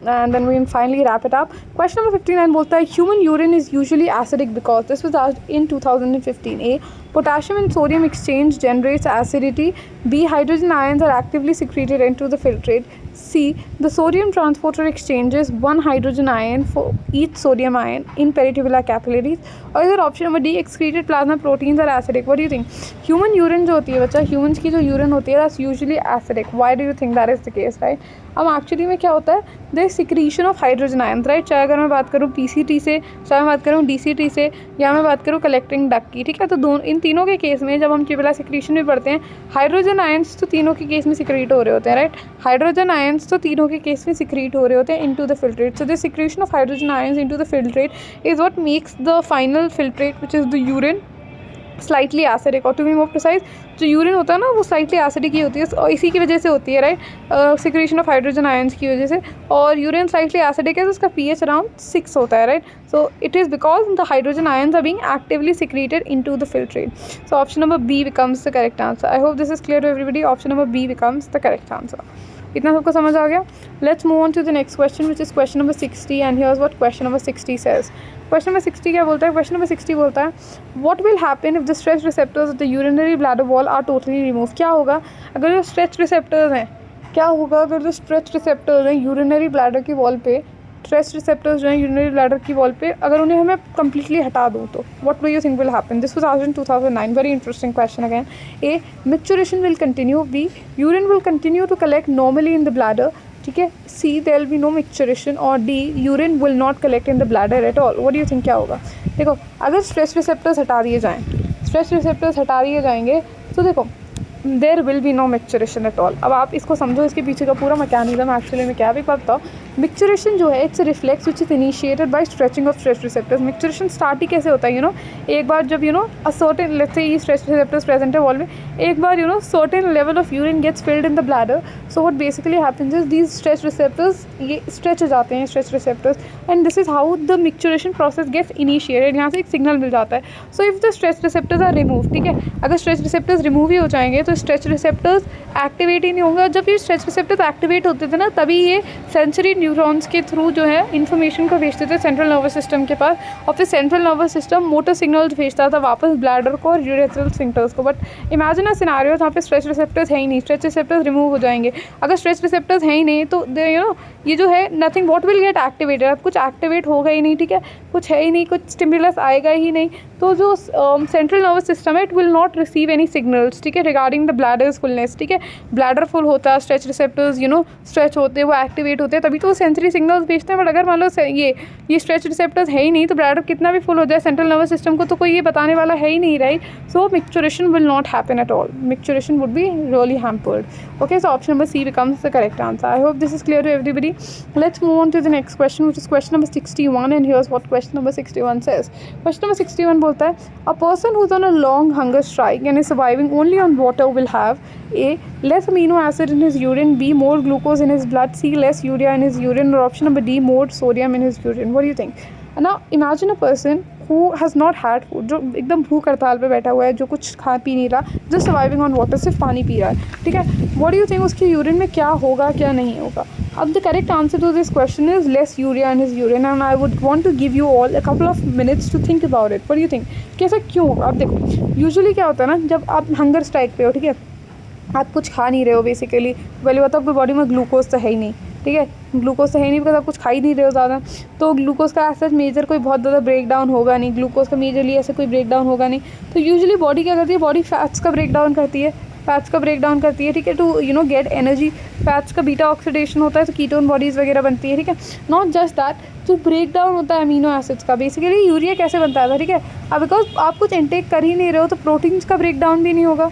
and then we can finally wrap it up. Question number 59 बोलता है human urine is usually acidic because, this was asked in 2015. A. Potassium and sodium exchange generates acidity. B. Hydrogen ions are actively secreted into the filtrate. C. The sodium transporter exchanges one hydrogen ion for each sodium ion in peritubular capillaries. और इधर option number D, excreted plasma proteins are acidic. What do you think? Human urine जो होती है बच्चा, humans की जो urine होती है that's usually acidic. Why do you think that is the case, right? अब एक्चुअली में क्या होता है, the secretion of hydrogen ions, right. चाहे अगर मैं बात करूँ पीसीटी से, चाहे मैं बात करूँ डीसीटी से, या मैं बात करूँ कलेक्टिंग डक्ट की, ठीक है। तो दोनों, इन तीनों के केस में जब हम ट्यूबुलर सिक्रीशन में पढ़ते हैं, हाइड्रोजन आयंस तो तीनों के केस में सिक्रीट हो रहे होते हैं, राइट। हाइड्रोजन आयंस तो तीनों के केस में सिक्रीट हो रहे होते हैं into the filtrate. So the secretion of hydrogen ions into the filtrate is what makes the final filtrate which is the urine slightly acidic, और टू बी मोर प्रिसाइज जो यूरिन होता है ना वो स्लाइटली एसिडिक ही होती है, और इसी की वजह से होती है, right, secretion of hydrogen ions की वजह से। और यूरिन स्लाइटली एसिडिक है तो उसका pH अराउंड 6 होता है, right. So it is because the hydrogen ions are being actively secreted into the filtrate. So option number B becomes the correct answer. I hope this is clear to everybody. Option number B becomes the correct answer. इतना सबको समझ आ गया? Let's move on to the next question which is question number 60 and here's what question number 60 says. Question number 60 क्या बोलता है? Question number 60 बोलता है what will happen if the stretch receptors of the urinary bladder wall are totally remove. क्या होगा अगर जो stretch receptors हैं, क्या होगा अगर जो स्ट्रेच रिसेप्टर्स हैं यूरिनरी ब्लैडर की वॉल पे, स्ट्रेच रिसेप्टर्स जो हैं यूरिनरी ब्लैडर की वॉल पे, अगर उन्हें हमें कम्प्लीटली हटा दूँ तो what do you think will happen? This was asked in 2009, very interesting question again. A, micturition will continue. B, urine will continue to collect normally in the bladder, ठीक है। C, there will be no micturition. और D, urine will not collect in the bladder at all. What do you think क्या होगा? देखो, अगर stretch receptors हटा दिए जाएँ, स्ट्रेच रिसेप्टर्स हटा दिए जाएंगे तो देखो there will be no maturation at all. अब आप इसको समझो, इसके पीछे का पूरा मैकेनिज्म एक्चुअली में क्या भी पता हो। मैच्योरेशन जो है it's reflex which is initiated by stretching of stretch receptors. Micturition start ही कैसे होता है, एक बार जब अ सर्टेन, लेट्स से ये स्ट्रेच रिसेप्टर्स प्रेजेंट है वॉल में, एक बार certain level of urine gets filled in the bladder. So what basically happens is these stretch receptors ये स्ट्रेच हो जाते हैं, stretch receptors, and this is how the micturition process gets initiated. यहाँ से एक सिग्नल मिल जाता है। So if the stretch receptors are remove, ठीक है, अगर स्ट्रेच रिसेप्टर्स रिमूव ही हो जाएंगे तो स्ट्रेच रिसेप्टर्स एक्टिवेट ही नहीं होंगे। जब ये स्ट्रेच रिसेप्टर्स एक्टिवेट होते थे ना, तभी ये सेंसरी न्यूरॉन्स के थ्रू जो है इन्फॉर्मेशन को भेजते थे सेंट्रल नर्वस सिस्टम के पास, और फिर central nervous system motor signals भेजता था वापस ब्लैडर को और यूरेथ्रल स्फिंक्टर्स को। बट इमेजिन अ सिनेरियो जहाँ पे स्ट्रेच रिसेप्टर्स है ही नहीं, स्ट्रेच रिसेप्टर्स रिमूव हो जाएंगे। अगर स्ट्रेच रिसेप्टर्स है ही नहीं तो ये जो है nothing what will get activated, अब कुछ एक्टिवेट होगा ही नहीं, ठीक है, कुछ है ही नहीं, कुछ स्टिमुलस आएगा ही नहीं, तो जो सेंट्रल नर्वस सिस्टम है it will not receive any signals, ठीक है, रिगार्डिंग द ब्लैडर्स फुलनेस, ठीक है। ब्लैडर फुल होता है, स्ट्रेच रिसेप्टर्स स्ट्रेच होते हैं, वो एक्टिवेट होते हैं, तभी तो वो सेंसरी सिग्नल्स भेजते हैं। बट अगर मान लो ये स्ट्रेच रिसेप्टर्स है ही नहीं तो ब्लैडर कितना भी फुल हो जाए सेंट्रल नर्वस सिस्टम को तो कोई ये बताने वाला है ही नहीं, right. So maturation will not happen at all, maturation would be really hampered. Okay, so option number C becomes the correct answer. I hope this is clear to everybody. Let's move on to the next question, which is question number 61, and here's what question number 61 says. Question number 61 बोलता है a person who's on a long hunger strike and is surviving only on water will have A, less amino acid in his urine, B, more glucose in his blood, C, less urea in his urine, or option number D, more sodium in his urine. What do you think? Now imagine a person who has not had food, जो एकदम भूख हड़ताल पे बैठा हुआ है, जो कुछ खा पी नहीं रहा, just surviving on water, सिर्फ पानी पी रहा है, ठीक है। What do you think उसके यूरिन में क्या होगा क्या नहीं होगा? अब the correct answer to this question is less urea in his urine, and I would want to give you all a couple of minutes to think about it. What do you think? कैसा क्यों होगा? अब देखो, usually क्या होता है ना, जब आप हंगर स्ट्राइक पे हो, ठीक है, आप कुछ खा नहीं रहे हो, बेसिकली पहले बताओ आपकी बॉडी में ग्लूकोज तो है ही नहीं, ठीक है, ग्लूकोज तो है ही नहीं बिकॉज आप कुछ खा ही नहीं रहे हो ज़्यादा, तो ग्लूकोज का ऐसा मेजर कोई बहुत ज़्यादा ब्रेक डाउन होगा नहीं, ग्लूकोज का मेजरली ऐसे कोई ब्रेक डाउन होगा नहीं। तो यूजुअली बॉडी क्या करती है, बॉडी फैट्स का ब्रेक डाउन करती है, फैट्स का ब्रेक डाउन करती है, ठीक है, टू गेट एनर्जी। फैट्स का बीटा ऑक्सीडेशन होता है तो कीटोन बॉडीज़ वगैरह बनती है, ठीक है। नॉट जस्ट दैट, जो ब्रेक डाउन होता है अमीनो एसिड्स का, बेसिकली यूरिया कैसे बनता है, ठीक है, अब बिकॉज आप कुछ इंटेक कर ही नहीं रहे हो तो प्रोटीन्स का ब्रेक डाउन भी नहीं होगा,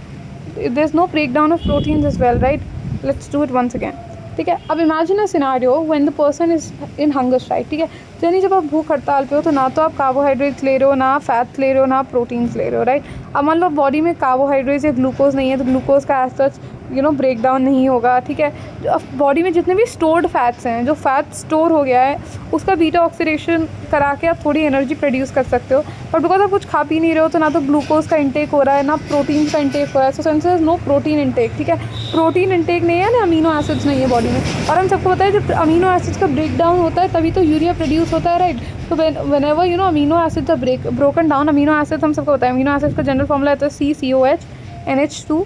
there is no break down of proteins as well, right. Let's do it once again, ठीक है। अब imagine a scenario when the person is in hunger strike, ठीक है, यानी जब आप भूख हड़ताल पे हो तो ना तो आप कार्बोहाइड्रेट्स ले रहे हो, ना फैट्स ले रहे हो, ना प्रोटीन्स ले रहे हो, राइट। अब मान लो बॉडी में कार्बोहाइड्रेट्स या ग्लूकोज नहीं है तो ग्लूकोज का एज सच ब्रेक डाउन नहीं होगा, ठीक है। अब बॉडी में जितने भी स्टोर्ड फैट्स हैं, जो फैट स्टोर हो गया है, उसका बीटा ऑक्सीडेशन करा के आप थोड़ी एनर्जी प्रोड्यूस कर सकते हो। बट बिकॉज आप कुछ खा पी नहीं रहे हो तो ना तो ग्लूकोज का इंटेक हो रहा है, ना प्रोटीन का इंटेक हो रहा है, सो सेंस नो प्रोटीन इंटेक, ठीक है, प्रोटीन इंटेक नहीं है ना, अमीनो एसिड्स नहीं है बॉडी में। और हम सबको पता है जब अमीनो एसिड्स का ब्रेक डाउन होता है तभी तो यूरिया प्रोड्यूस होता है, राइट। तो whenever amino acids are broken down, amino acids हम सबको पता है, अमीनो एसिड्स का जनरल फॉर्मूला होता है CCOH NH2,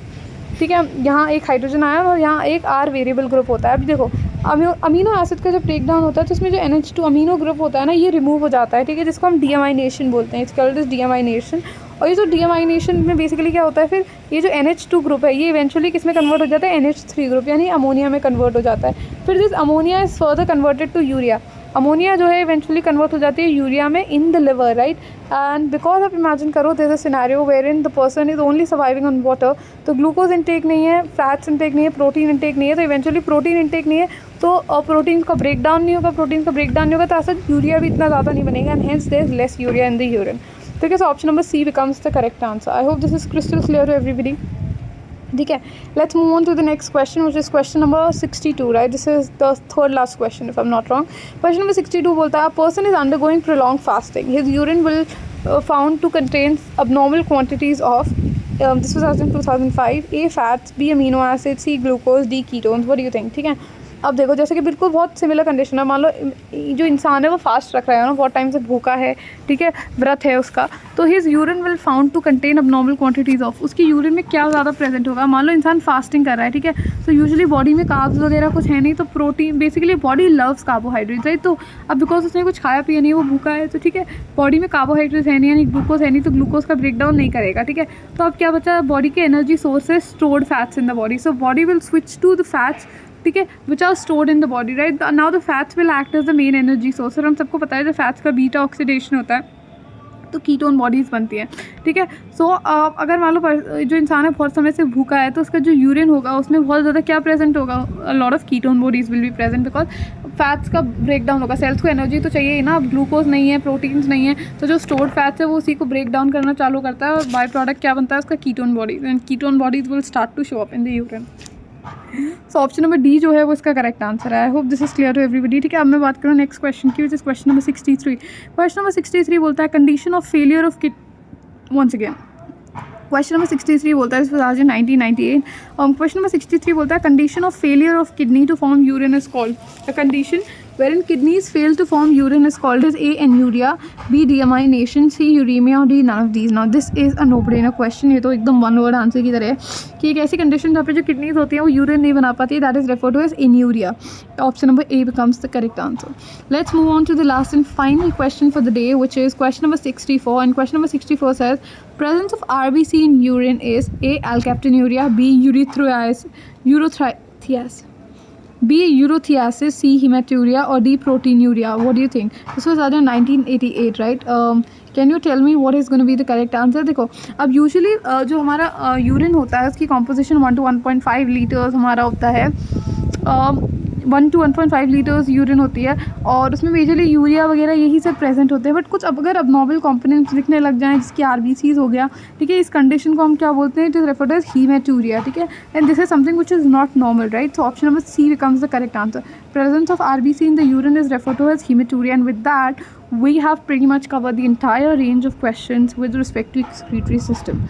ठीक है, यहाँ एक हाइड्रोजन आयन और यहाँ एक R वेरिएबल ग्रुप होता है। अब देखो अमीनो एसिड का जब ब्रेक डाउन होता है तो इसमें जो NH2 अमीनो ग्रुप होता है ना, ये रिमूव हो जाता है, ठीक है, जिसको हम डीअमाइनेशन बोलते हैं, इट्स कॉल्ड एज डीअमाइनेशन। और ये जो डीअमाइनेशन में बेसिकली क्या होता है, फिर ये जो NH2 ग्रुप है ये इवेंचुअली किस में कन्वर्ट हो जाता है, NH3 ग्रुप, यानी अमोनिया में कन्वर्ट हो जाता है। फिर this ammonia is further converted to urea, ammonia जो है इवेंचुअली कन्वर्ट हो जाती है यूरिया में in the liver, right. And because आप इमेजिन करो there is a scenario wherein the person is only surviving on water, तो glucose intake नहीं है, फैट्स इंटेक नहीं है, प्रोटीन इंटेक नहीं है, तो इवेंचुअली प्रोटीन इंटेक नहीं है तो प्रोटीन का ब्रेक डाउन नहीं होगा, प्रोटीन का ब्रेक डाउन नहीं होगा तो ऐसा यूरिया भी इतना ज़्यादा नहीं बनेगा, and hence there is less urea in the urine. ठीक है, so option number C becomes the correct answer. I hope this is crystal clear to everybody. ठीक है, let's move on to the next question, which is question number 62, right? This is the third last question if I'm not wrong. Question number 62 बोलता है, a person is undergoing prolonged fasting. His urine will found to contain abnormal quantities of this was asked in 2005. A fats, B amino acids, C glucose, D ketones. What do you think? ठीक है, अब देखो जैसे कि बिल्कुल बहुत similar condition है. मान लो जो इंसान है वो फास्ट रख रहा है ना, बहुत टाइम से भूखा है, ठीक है, व्रत है उसका, तो his urine will found to contain abnormal quantities of, उसकी यूरिन में क्या ज़्यादा प्रेजेंट होगा. मान लो इंसान फास्टिंग कर रहा है, ठीक है, तो यूजुअली बॉडी में कार्ब्स वगैरह कुछ है नहीं, तो protein, basically body loves carbohydrates, right. तो अब बिकॉज उसने कुछ खाया पिया नहीं, वो भूखा है, तो ठीक है, बॉडी में कार्बोहाइड्रेट्स है नहीं, यानी ग्लूकोज है नहीं, तो ग्लूकोज का ब्रेकडाउन नहीं करेगा. ठीक है, तो अब क्या बचा, बॉडी के एनर्जी सोर्स है stored fats in the body. So body will switch to the fats, ठीक है, which are stored in the body, right. Now the fats will act as the main energy source. और हम सबको पता है जब fats का बीटा ऑक्सीडेशन होता है तो कीटोन बॉडीज़ बनती हैं. ठीक है, सो अगर मान लो जो इंसान है बहुत समय से भूखा है, तो उसका जो यूरिन होगा उसमें बहुत ज़्यादा क्या प्रेजेंट होगा, lot of ketone bodies will be present, because fats का ब्रेकडाउन होगा. सेल्स को एनर्जी तो चाहिए ही ना, अब ग्लूकोज नहीं है, प्रोटीन्स नहीं है, तो जो स्टोर्ड फैट्स है वो उसी को ब्रेक डाउन करना चालू करता है, और बाय प्रोडक्ट क्या बनता है उसका, ketone bodies. And ketone bodies will start to show up in the urine. So option number D जो है वो इसका करेक्ट आंसर है. I hope this is clear to everybody. ठीक है, अब मैं बात करूँ नेक्स्ट क्वेश्चन की, which is question number 63. Question number 63 बोलता है condition of failure of kid. Once again question number 63 बोलता है, इस आज 1998. क्वेश्चन नंबर 63 बोलता है condition of failure of kidney to form urine is called. The condition wherein kidneys fail to form urine is called as A. anuria, B. deamination, C. uremia, or D. none of these. Now this is a no-brainer question. ये तो एकदम one word answer की तरह है कि एक ऐसी condition जहाँ पे जो किडनीज होती हैं वो यूरिन नहीं बना पाती, that is referred to as anuria. Option number A becomes the correct answer. Let's move on to the last and final question for the day, which is question number 64. And question number 64 says presence of RBC in urine is A. alkaptonuria, B. urothiasis, B. urothiasis, C. hematuria, or D. proteinuria. What do you think? This was in 1988, right? Can you tell me what is going to be the correct answer? देखो, अब usually जो हमारा urine होता है उसकी composition 1 to 1.5 litres हमारा होता है. 1 to 1.5 लीटर्स यूरिन होती है, और उसमें मेजरली यूरिया वगैरह यही सब प्रेजेंट होते हैं. बट कुछ अगर अबनॉर्मल कंपोनेंट्स दिखने लग जाएँ, जिसकी आरबीसीज हो गया, ठीक है, इस कंडीशन को हम क्या बोलते हैं, इट इज रेफर्ड एज हीमेटूरिया. ठीक है, and this is something which is not normal, right. So option number C becomes the correct answer. Presence of RBC in the urine is referred to as hematuria, and with that we have pretty much covered the entire range of questions with respect to excretory system.